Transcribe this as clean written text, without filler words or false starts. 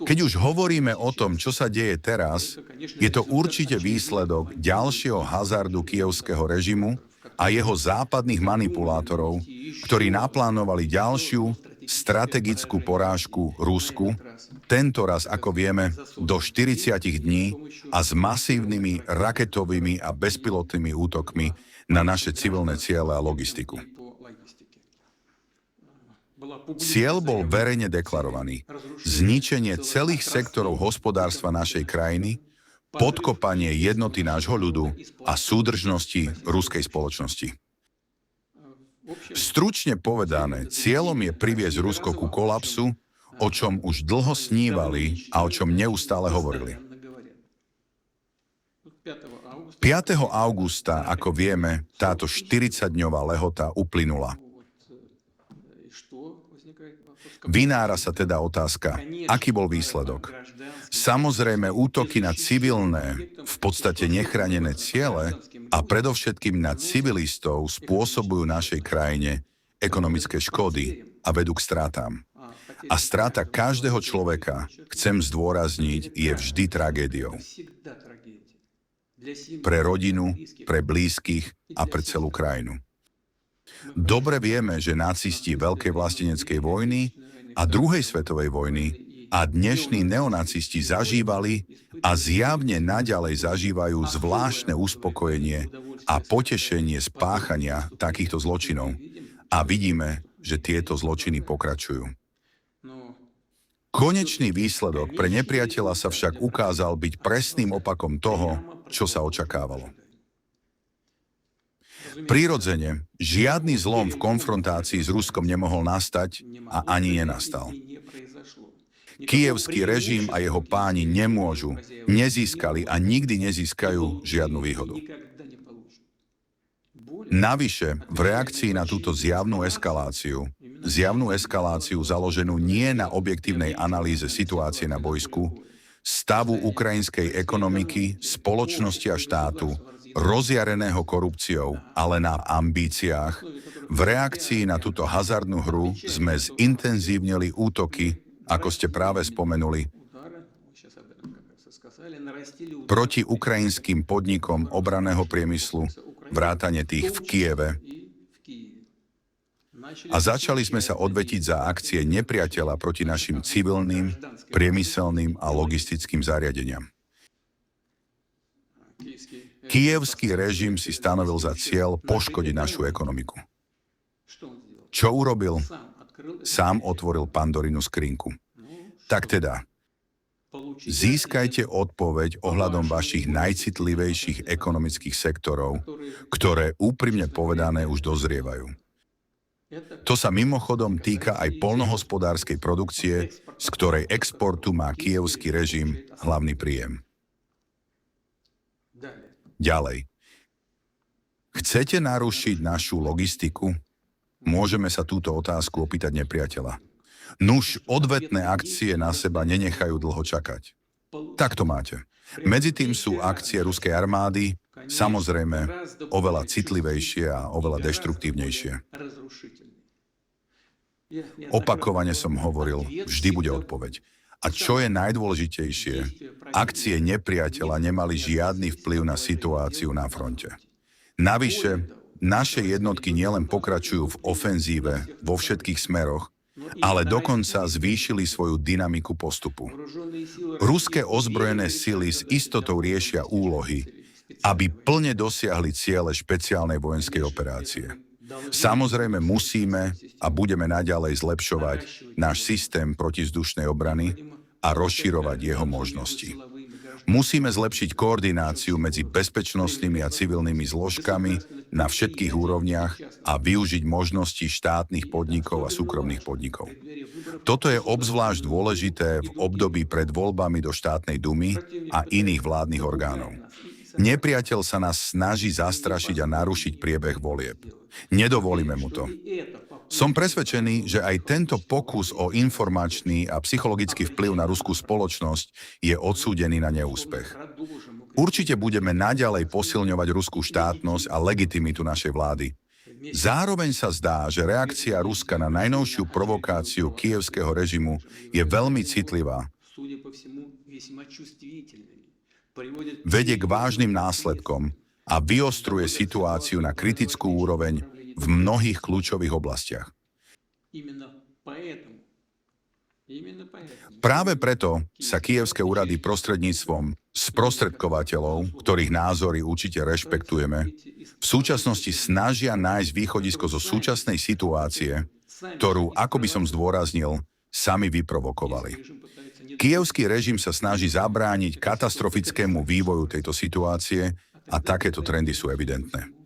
Keď už hovoríme o tom, čo sa deje teraz, je to určite výsledok ďalšieho hazardu kyjevského režimu a jeho západných manipulátorov, ktorí naplánovali ďalšiu strategickú porážku Rusku, tentoraz, ako vieme, do 40 dní a s masívnymi raketovými a bezpilotnými útokmi na naše civilné ciele a logistiku. Cieľ bol verejne deklarovaný. Zničenie celých sektorov hospodárstva našej krajiny, podkopanie jednoty nášho ľudu a súdržnosti ruskej spoločnosti. Stručne povedané, cieľom je priviesť Rusko ku kolapsu, o čom už dlho snívali a o čom neustále hovorili. 5. augusta, ako vieme, táto 40-dňová lehota uplynula. Vynára sa teda otázka, aký bol výsledok. Samozrejme, útoky na civilné, v podstate nechránené ciele a predovšetkým na civilistov spôsobujú našej krajine ekonomické škody a vedú k stratám. A strata každého človeka, chcem zdôrazniť, je vždy tragédiou. Pre rodinu, pre blízkych a pre celú krajinu. Dobre vieme, že nacisti Veľkej vlasteneckej vojny a druhej svetovej vojny a dnešní neonacisti zažívali a zjavne naďalej zažívajú zvláštne uspokojenie a potešenie z páchania takýchto zločinov. A vidíme, že tieto zločiny pokračujú. Konečný výsledok pre nepriateľa sa však ukázal byť presným opakom toho, čo sa očakávalo. Prirodzene, žiadny zlom v konfrontácii s Ruskom nemohol nastať a ani nenastal. Kyjevský režim a jeho páni nemôžu, nezískali a nikdy nezískajú žiadnu výhodu. Navyše, v reakcii na túto zjavnú eskaláciu založenú nie na objektívnej analýze situácie na bojsku, stavu ukrajinskej ekonomiky, spoločnosti a štátu, rozjareného korupciou, ale na ambíciách, v reakcii na túto hazardnú hru sme zintenzívnili útoky, ako ste práve spomenuli, proti ukrajinským podnikom obranného priemyslu, vrátane tých v Kyjeve. A začali sme sa odvetiť za akcie nepriateľa proti našim civilným, priemyselným a logistickým zariadeniam. Kyjevský režim si stanovil za cieľ poškodiť našu ekonomiku. Čo urobil? Sám otvoril Pandorinu skrinku. Tak teda, získajte odpoveď ohľadom vašich najcitlivejších ekonomických sektorov, ktoré úprimne povedané už dozrievajú. To sa mimochodom týka aj poľnohospodárskej produkcie, z ktorej exportu má kyjevský režim hlavný príjem. Ďalej. Chcete narušiť našu logistiku? Môžeme sa túto otázku opýtať nepriateľa. Nuž, odvetné akcie na seba nenechajú dlho čakať. Tak to máte. Medzi tým sú akcie ruskej armády, samozrejme, oveľa citlivejšie a oveľa deštruktívnejšie. Opakovane som hovoril, vždy bude odpoveď. A čo je najdôležitejšie, akcie nepriateľa nemali žiadny vplyv na situáciu na fronte. Navyše, naše jednotky nielen pokračujú v ofenzíve vo všetkých smeroch, ale dokonca zvýšili svoju dynamiku postupu. Ruské ozbrojené sily s istotou riešia úlohy, aby plne dosiahli ciele špeciálnej vojenskej operácie. Samozrejme musíme a budeme naďalej zlepšovať náš systém protivzdušnej obrany a rozširovať jeho možnosti. Musíme zlepšiť koordináciu medzi bezpečnostnými a civilnými zložkami na všetkých úrovniach a využiť možnosti štátnych podnikov a súkromných podnikov. Toto je obzvlášť dôležité v období pred voľbami do štátnej dumy a iných vládnych orgánov. Nepriateľ sa nás snaží zastrašiť a narušiť priebeh volieb. Nedovolíme mu to. Som presvedčený, že aj tento pokus o informačný a psychologický vplyv na ruskú spoločnosť je odsúdený na neúspech. Určite budeme naďalej posilňovať ruskú štátnosť a legitimitu našej vlády. Zároveň sa zdá, že reakcia Ruska na najnovšiu provokáciu kyjevského režimu je veľmi citlivá Vedie k vážnym následkom a vyostruje situáciu na kritickú úroveň v mnohých kľúčových oblastiach. Práve preto sa kievské úrady prostredníctvom sprostredkovateľov, ktorých názory určite rešpektujeme, v súčasnosti snažia nájsť východisko zo súčasnej situácie, ktorú, ako by som zdôraznil, sami vyprovokovali. Kievský režim sa snaží zabrániť katastrofickému vývoju tejto situácie a takéto trendy sú evidentné.